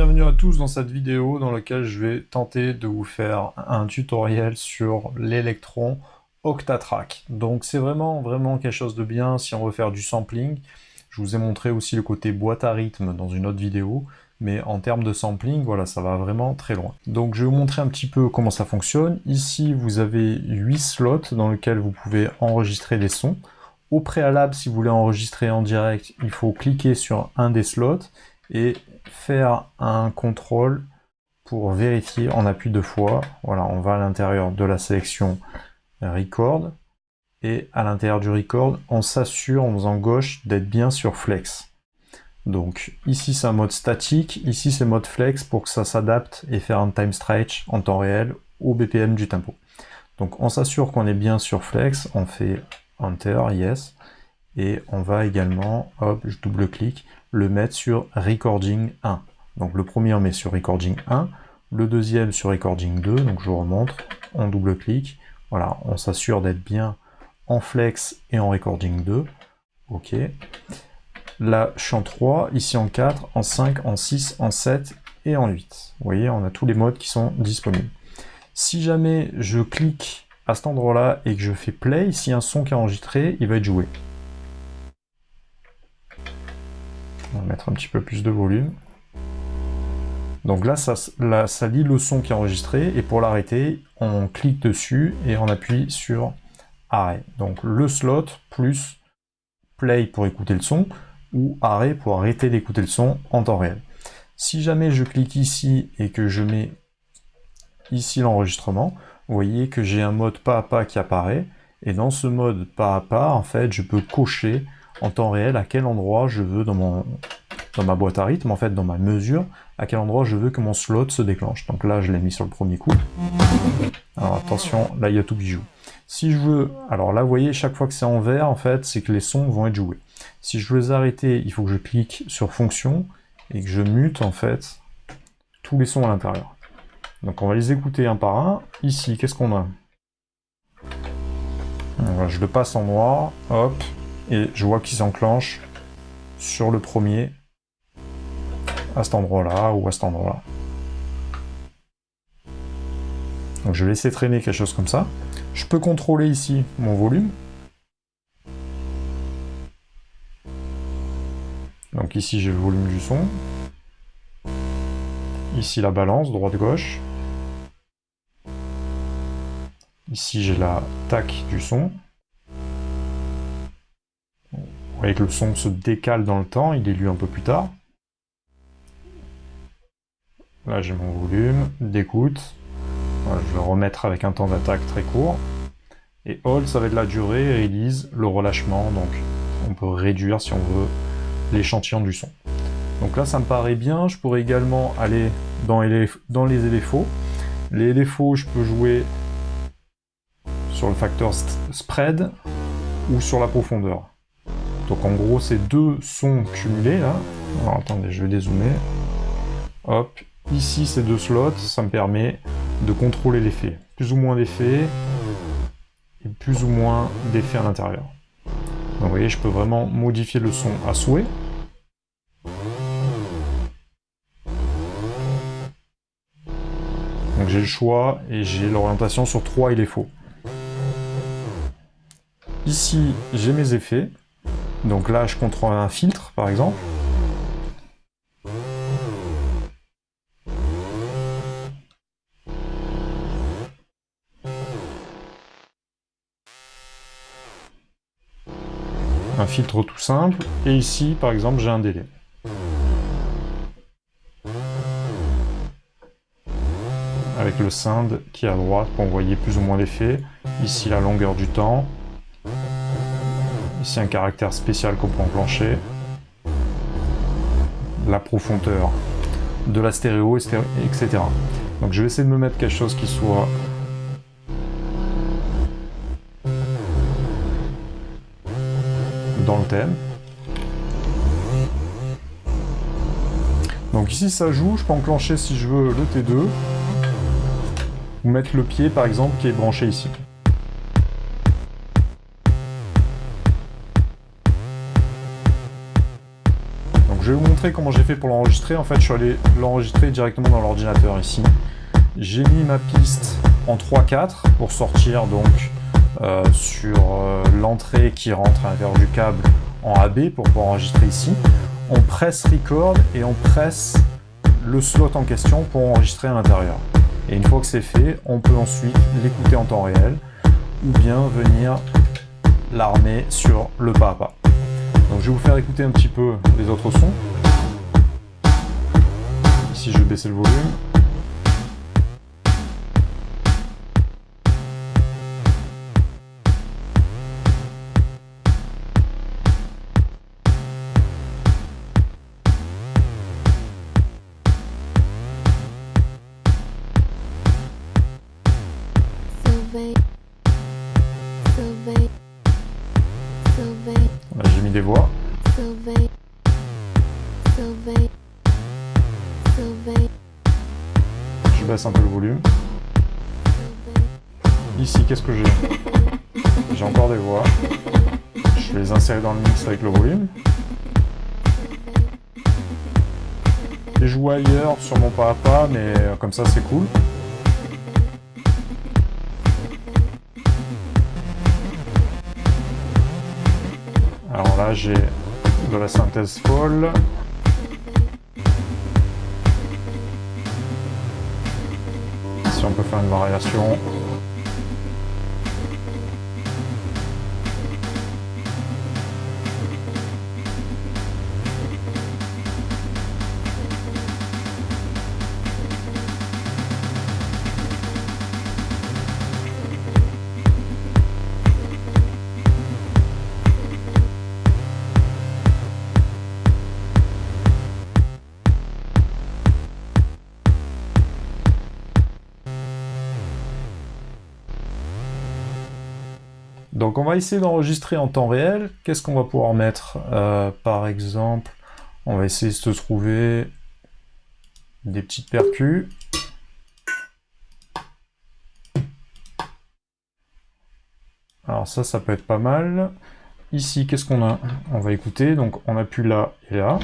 bienvenue à tous dans cette vidéo dans laquelle je vais tenter de vous faire un tutoriel sur l'Electron Octatrack. Donc c'est vraiment quelque chose de bien si on veut faire du sampling. Je vous ai montré aussi le côté boîte à rythme dans une autre vidéo, mais en termes de sampling, voilà, ça va vraiment très loin. Donc je vais vous montrer un petit peu comment ça fonctionne. Ici, vous avez 8 slots dans lesquels vous pouvez enregistrer des sons. Au préalable, si vous voulez enregistrer en direct, il faut cliquer sur un des slots et faire un contrôle pour vérifier. On appuie 2 fois. Voilà, on va à l'intérieur de la sélection Record. Et à l'intérieur du Record, on s'assure en faisant gauche d'être bien sur Flex. Donc ici c'est un mode statique, ici c'est mode Flex pour que ça s'adapte et faire un time stretch en temps réel au BPM du tempo. Donc on s'assure qu'on est bien sur Flex, on fait Enter, Yes, et on va également, hop, je double-clique, le mettre sur Recording 1. Donc le premier on met sur Recording 1, le deuxième sur Recording 2, donc je vous remontre, on double-clique, voilà, on s'assure d'être bien en Flex et en Recording 2, ok. Là, je suis en 3, ici en 4, en 5, en 6, en 7 et en 8. Vous voyez, on a tous les modes qui sont disponibles. Si jamais je clique à cet endroit-là et que je fais play, s'il y a un son qui est enregistré, il va être joué. On va mettre un petit peu plus de volume. Donc là, ça lit le son qui est enregistré, et pour l'arrêter, on clique dessus et on appuie sur arrêt. Donc le slot plus play pour écouter le son, ou arrêt pour arrêter d'écouter le son en temps réel. Si jamais je clique ici et que je mets ici l'enregistrement, vous voyez que j'ai un mode pas à pas qui apparaît, et dans ce mode pas à pas, en fait, je peux cocher en temps réel à quel endroit je veux dans ma boîte à rythme, en fait, dans ma mesure, à quel endroit je veux que mon slot se déclenche. Donc là, je l'ai mis sur le premier coup. Alors attention, là, il y a tout qui joue. Si je veux, alors là, vous voyez, chaque fois que c'est en vert, en fait, c'est que les sons vont être joués. Si je veux les arrêter, il faut que je clique sur fonction et que je mute, en fait, tous les sons à l'intérieur. Donc on va les écouter un par un. Ici, qu'est-ce qu'on a? Voilà, je le passe en noir, hop, et je vois qu'il s'enclenche sur le premier, à cet endroit-là ou à cet endroit-là. Donc je vais laisser traîner quelque chose comme ça. Je peux contrôler ici mon volume. Donc ici j'ai le volume du son. Ici la balance, droite-gauche. Ici j'ai la tac du son. Vous voyez que le son se décale dans le temps, il est lu un peu plus tard. Là j'ai mon volume d'écoute. Voilà, je vais le remettre avec un temps d'attaque très court. Et hold, ça va être la durée, release, le relâchement, donc on peut réduire si on veut l'échantillon du son. Donc là ça me paraît bien, je pourrais également aller dans les LFO. Les LFO, je peux jouer sur le facteur spread ou sur la profondeur. Donc en gros c'est deux sons cumulés là. Alors attendez, je vais dézoomer. Hop, ici c'est deux slots, ça me permet de contrôler l'effet. Plus ou moins d'effets, et plus ou moins d'effets à l'intérieur. Donc vous voyez, je peux vraiment modifier le son à souhait. Donc j'ai le choix et j'ai l'orientation sur 3 LFO. Ici, j'ai mes effets. Donc là, je contrôle un filtre, par exemple. Un filtre tout simple. Et ici, par exemple, j'ai un délai. Avec le synth qui est à droite pour envoyer plus ou moins d'effets. Ici, la longueur du temps. Ici, un caractère spécial qu'on peut enclencher. La profondeur de la stéréo, etc. Donc je vais essayer de me mettre quelque chose qui soit dans le thème. Donc ici ça joue, je peux enclencher si je veux le T2, ou mettre le pied par exemple qui est branché ici. Donc je vais vous montrer comment j'ai fait pour l'enregistrer. En fait, je suis allé l'enregistrer directement dans l'ordinateur ici. J'ai mis ma piste en 3/4 pour sortir donc sur l'entrée qui rentre à l'intérieur du câble en AB pour pouvoir enregistrer ici. On presse record et on presse le slot en question pour enregistrer à l'intérieur. Et une fois que c'est fait, on peut ensuite l'écouter en temps réel ou bien venir l'armer sur le pas à pas. Donc je vais vous faire écouter un petit peu les autres sons. Ici je vais baisser le volume. Là, j'ai mis des voix. Je baisse un peu le volume. Ici, qu'est-ce que j'ai? J'ai encore des voix. Je vais les insérer dans le mix avec le volume. Je joue ailleurs sur mon pas à pas, mais comme ça c'est cool. Alors là j'ai de la synthèse folle. Si on peut faire une variation. Donc on va essayer d'enregistrer en temps réel. Qu'est-ce qu'on va pouvoir mettre par exemple, on va essayer de se trouver des petites percus. Alors ça peut être pas mal. Ici, qu'est-ce qu'on a? On va écouter, donc on appuie là et là.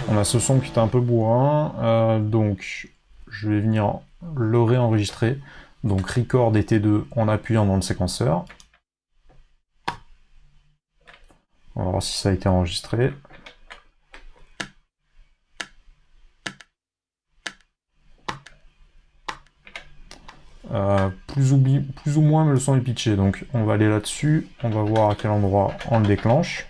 On a ce son qui est un peu bourrin, donc je vais venir le réenregistrer. Donc record et T2 en appuyant dans le séquenceur. On va voir si ça a été enregistré. Plus ou moins le son est pitché, donc on va aller là-dessus, on va voir à quel endroit on le déclenche.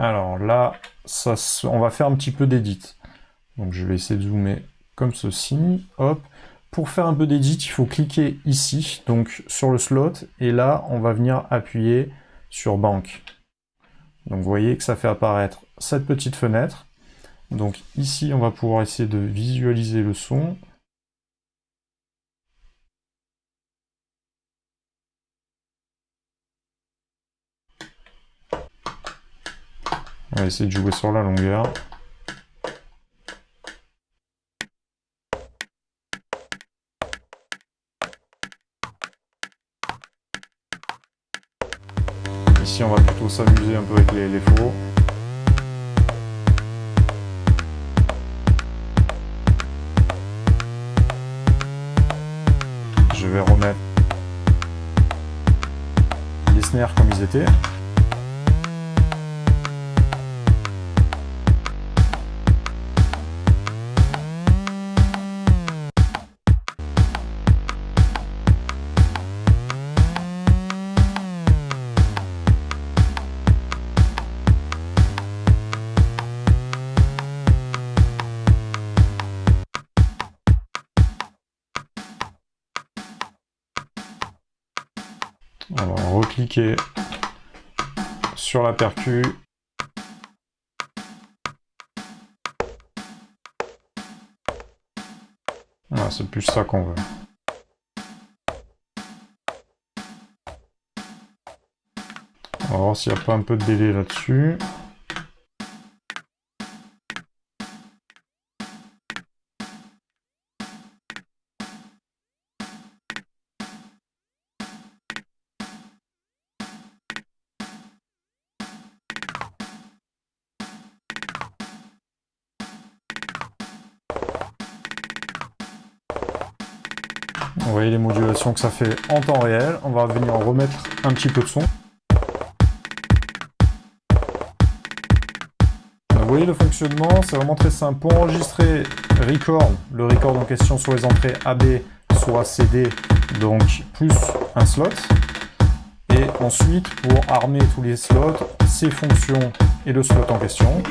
Alors là, on va faire un petit peu d'édit. Donc je vais essayer de zoomer comme ceci, hop. Pour faire un peu d'édit, il faut cliquer ici, donc sur le slot, et là on va venir appuyer sur Bank. Donc vous voyez que ça fait apparaître cette petite fenêtre. Donc ici on va pouvoir essayer de visualiser le son. On va essayer de jouer sur la longueur. Ici on va plutôt s'amuser un peu avec les faux. Je vais remettre les snares comme ils étaient. On va recliquer sur la percu. Voilà, c'est plus ça qu'on veut. On va voir s'il n'y a pas un peu de délai là-dessus. Vous voyez les modulations que ça fait en temps réel. On va venir remettre un petit peu de son. Vous voyez le fonctionnement, c'est vraiment très simple. Pour enregistrer record, le record en question sur les entrées AB, soit CD, donc plus un slot. Et ensuite, pour armer tous les slots, ces fonctions et le slot en question.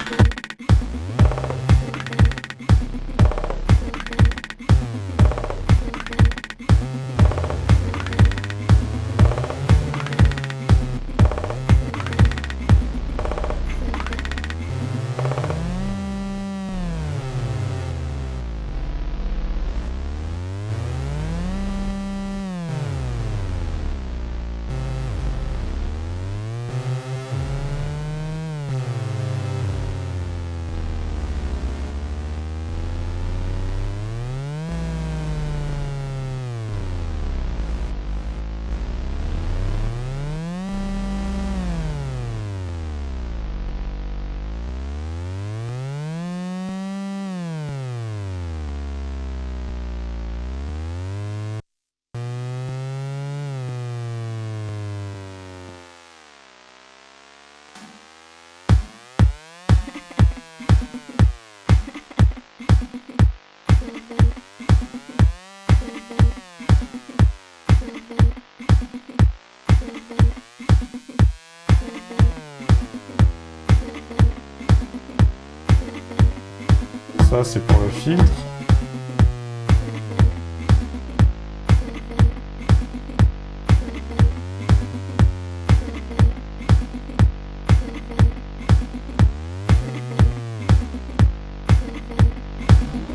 Ça, c'est pour le filtre.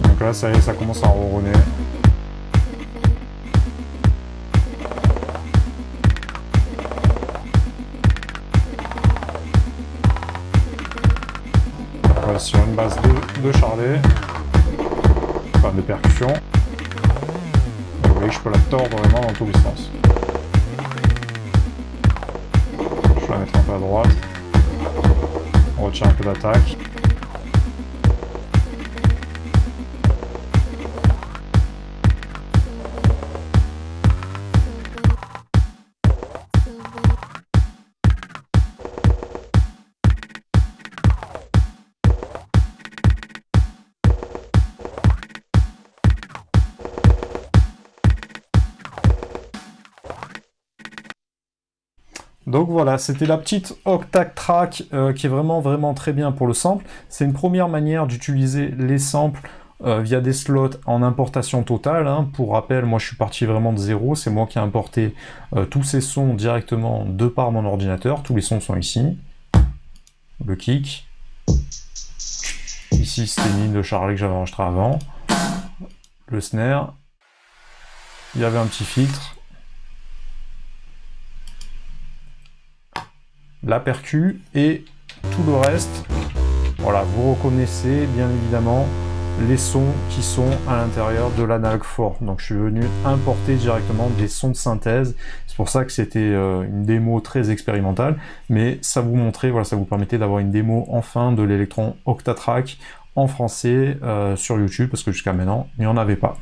Donc là, ça y est, ça commence à ronronner. Voilà, sur une base de charlet, enfin de percussion. Et vous voyez que je peux la tordre vraiment dans tous les sens. Je vais la mettre un peu à droite. On retire un peu d'attaque. Donc voilà, c'était la petite Octatrack qui est vraiment très bien pour le sample. C'est une première manière d'utiliser les samples via des slots en importation totale. Hein. Pour rappel, moi je suis parti vraiment de zéro, c'est moi qui ai importé tous ces sons directement de par mon ordinateur. Tous les sons sont ici. Le kick. Ici c'était une ligne de charlet que j'avais enregistré avant. Le snare. Il y avait un petit filtre. La percu et tout le reste. Voilà, vous reconnaissez bien évidemment les sons qui sont à l'intérieur de l'Analog 4. Donc je suis venu importer directement des sons de synthèse. C'est pour ça que c'était une démo très expérimentale, mais ça vous montrait, voilà, ça vous permettait d'avoir une démo enfin de l'Electron Octatrack en français sur YouTube, parce que jusqu'à maintenant, il n'y en avait pas.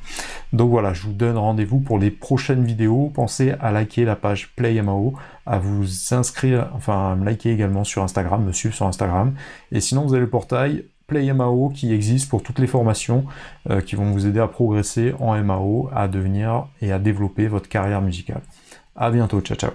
Donc voilà, je vous donne rendez-vous pour les prochaines vidéos. Pensez à liker la page PlayMAO, à vous inscrire, enfin à me liker également sur Instagram, me suivre sur Instagram. Et sinon, vous avez le portail PlayMAO qui existe pour toutes les formations qui vont vous aider à progresser en MAO, à devenir et à développer votre carrière musicale. À bientôt, ciao ciao.